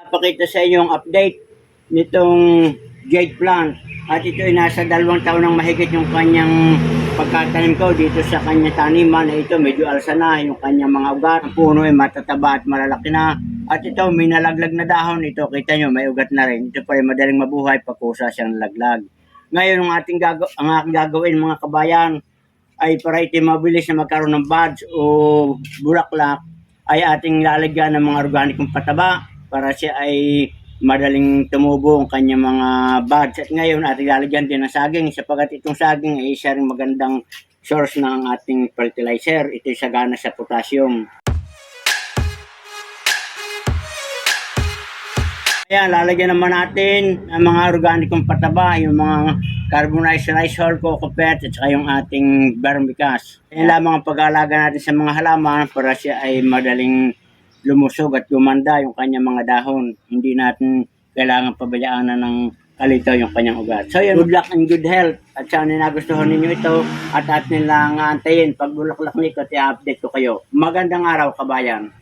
Pakita sa inyo yung update nitong jade plant. At ito ay nasa 2 taon ng mahigit yung kanyang pagkatanim ko dito sa kanya taniman. Ito medyo alsa na yung kanyang mga ugat. Ang puno ay matataba at malalaki na. At ito may nalaglag na dahon. Ito kita nyo may ugat na rin. Ito pa ay madaling mabuhay pagkusa siyang nalaglag. Ngayon ang aking gagawin mga kabayan ay para ito mabilis na magkaroon ng buds o bulaklak ay ating lalagyan ng mga organikong pataba para siya ay madaling tumubo ang kanyang mga buds. At ngayon ating lalagyan din ng saging sapagkat itong saging ay isa ring magandang source ng ating fertilizer. Ito ay sagana sa potassium. Kaya lalagyan naman natin ang mga organikong pataba, yung mga carbonized rice hull, coco peat, at saka yung ating vermicast. Yan lamang ang pag-aalaga natin sa mga halaman para siya ay madaling lumusog at gumanda yung kanyang mga dahon. Hindi natin kailangan pabayaan ng kalitaw yung kanyang ugat. So yun, good luck and good health. At sana nagustuhan ninyo ito at atin lang antayin. Pag bulaklak nito, i-update ko kayo. Magandang araw, kabayan.